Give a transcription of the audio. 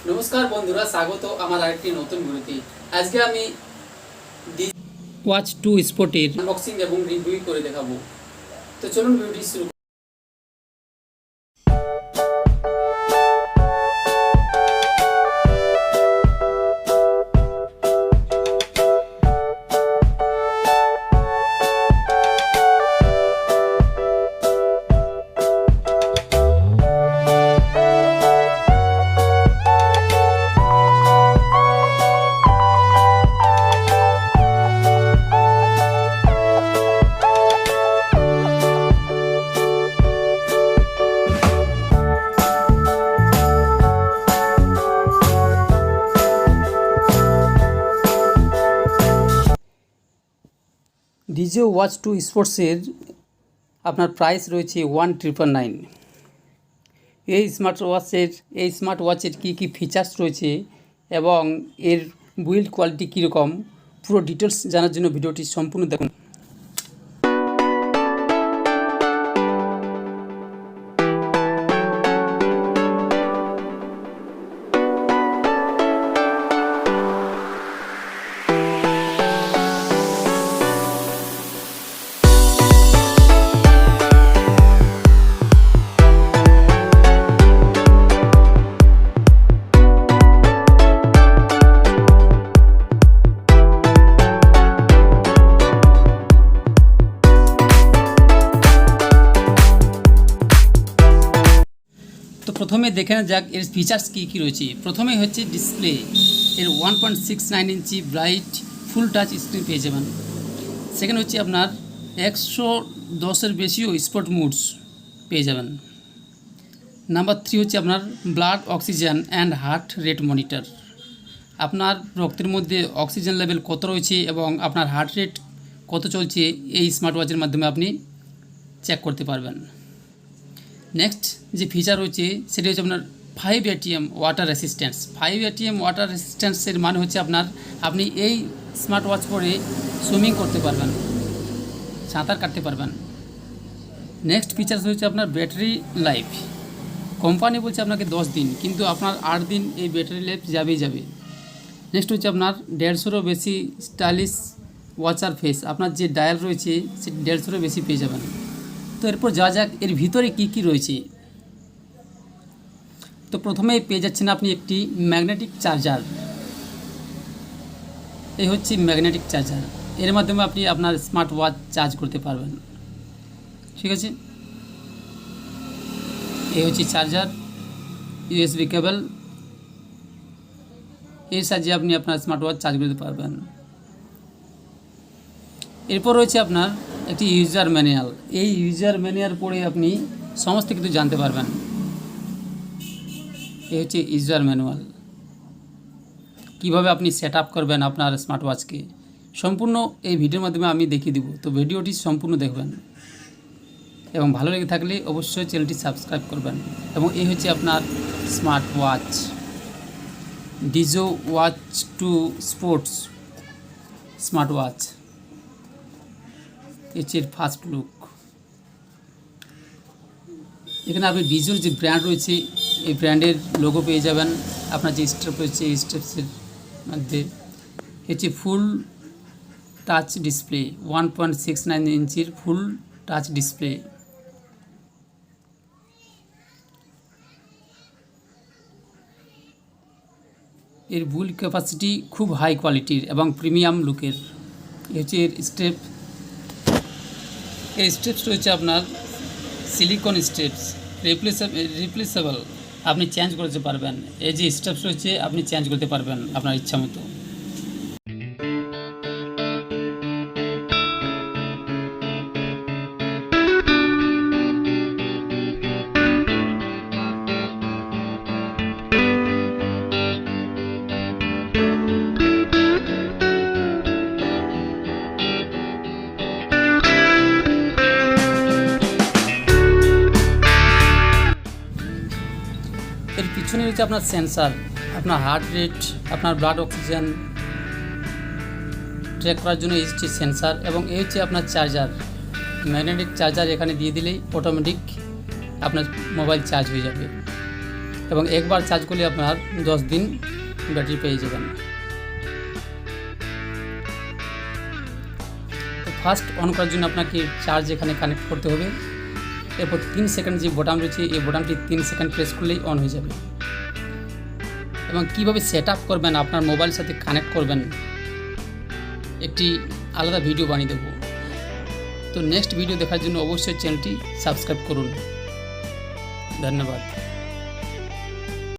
নমস্কার বন্ধুরা, স্বাগত আমার আরেকটি নতুন ভিডিওতে। আজকে আমি ওয়াচ 2 স্পোর্টের আনবক্সিং এবং রিভিউ করে দেখাবো। তো চলুন ভিডিওটি শুরু। ডিজো ওয়াচ 2 স্পোর্টসের আপনার প্রাইস রয়েছে 1999। এই স্মার্ট ওয়াচের কী কী ফিচার্স রয়েছে এবং এর বিল্ড কোয়ালিটি কীরকম, পুরো ডিটেলস জানার জন্য ভিডিওটি সম্পূর্ণ দেখুন। তো প্রথমে দেখে নেওয়া যাক এর ফিচার্স কী কী রয়েছে। প্রথমে হচ্ছে ডিসপ্লে, এর 1.69 ইঞ্চি ব্রাইট ফুল টাচ স্ক্রিন পেয়ে যাবেন। সেকেন্ড হচ্ছে আপনার 110-এর বেশিও স্পোর্ট মুডস পেয়ে যাবেন। নাম্বার 3 হচ্ছে আপনার blood oxygen and heart rate monitor. আপনার রক্তের মধ্যে অক্সিজেন লেভেল কত রয়েছে এবং আপনার হার্ট রেট কত চলছে এই স্মার্ট ওয়াচের মাধ্যমে আপনি চেক করতে পারবেন। নেক্সট যে ফিচার রয়েছে সেটা হচ্ছে আপনার 5 ATM water resistance. 5 ATM water রেসিস্ট্যান্সের মানে হচ্ছে আপনি এই স্মার্ট ওয়াচ পরে সুইমিং করতে পারবেন, সাঁতার কাটতে পারবেন। নেক্সট ফিচার্স হচ্ছে আপনার ব্যাটারি লাইফ। কোম্পানি বলছে আপনাকে 10 দিন, কিন্তু আপনার 8 দিন এই ব্যাটারি লাইফ যাবেই যাবে। নেক্সট হচ্ছে আপনার 150-এরও বেশি স্টাইলিশ ওয়াচার ফেস। আপনার যে ডায়াল রয়েছে সে 150-এরও বেশি পেয়ে যাবেন। তো এরপর যাওয়া যাক এর ভিতরে কী কী রয়েছে। তো প্রথমেই পেয়ে যাচ্ছেন আপনি একটি ম্যাগনেটিক চার্জার। এই হচ্ছে ম্যাগনেটিক চার্জার, এর মাধ্যমে আপনি আপনার স্মার্ট ওয়াচ চার্জ করতে পারবেন। ঠিক আছে, এই হচ্ছে চার্জার, USB কেবল, এর সাহায্যে আপনি আপনার স্মার্ট ওয়াচ চার্জ করতে পারবেন। এরপর রয়েছে আপনার একটি ইউজার ম্যানুয়াল। এই ইউজার ম্যানুয়াল পড়ে আপনি সমস্ত কিছু জানতে পারবেন। এই হচ্ছে ইউজার ম্যানুয়াল, কীভাবে আপনি সেট আপ করবেন আপনার স্মার্ট ওয়াচকে, সম্পূর্ণ এই ভিডিওর মাধ্যমে আমি দেখিয়ে দেব। তো ভিডিওটি সম্পূর্ণ দেখবেন এবং ভালো লেগে থাকলে অবশ্যই চ্যানেলটি সাবস্ক্রাইব করবেন। এবং এই হচ্ছে আপনার smart watch, Dizo watch 2 sports smart watch. এর ফার্স্ট লুক। এখানে আপনি ডিজোর যে ব্র্যান্ড রয়েছে এই ব্র্যান্ডের লোগো পেয়ে যাবেন। আপনার যে স্টেপ রয়েছে এই স্টেপসের মধ্যে হচ্ছে ফুল টাচ ডিসপ্লে, 1.69 ইঞ্চির ফুল টাচ ডিসপ্লে। এর বুল্ড ক্যাপাসিটি খুব হাই কোয়ালিটির এবং প্রিমিয়াম লুকের। হচ্ছে এর স্টেপ, এই স্টেপস রয়েছে আপনার সিলিকন স্টেপস, রিপ্লেসেবল, আপনি চেঞ্জ করতে পারবেন। এই যে স্টেপস রয়েছে আপনি চেঞ্জ করতে পারবেন আপনার ইচ্ছা মতো। এর পিছনে রয়েছে আপনার সেন্সার, আপনার হার্ট রেট, আপনার ব্লাড অক্সিজেন ট্র্যাক করার জন্য এই হচ্ছে সেন্সার। এবং এই হচ্ছে আপনার চার্জার, ম্যাগনেটিক চার্জার। এখানে দিয়ে দিলেই অটোমেটিক আপনার মোবাইল চার্জ হয়ে যাবে। এবং একবার চার্জ করলে আপনার 10 দিন ব্যাটারি পেয়ে যাবেন। তো ফার্স্ট অন করার জন্য আপনাকে চার্জ এখানে কানেক্ট করতে হবে। এরপর 3 সেকেন্ড যে বোতাম রয়েছে এই বোতামটি 3 সেকেন্ড প্রেস করলেই অন হয়ে যাবে। এবং কীভাবে সেট আপ করবেন, আপনার মোবাইলের সাথে কানেক্ট করবেন, একটি আলাদা ভিডিও বানিয়ে দেবো। তো নেক্সট ভিডিও দেখার জন্য অবশ্যই চ্যানেলটি সাবস্ক্রাইব করুন। ধন্যবাদ।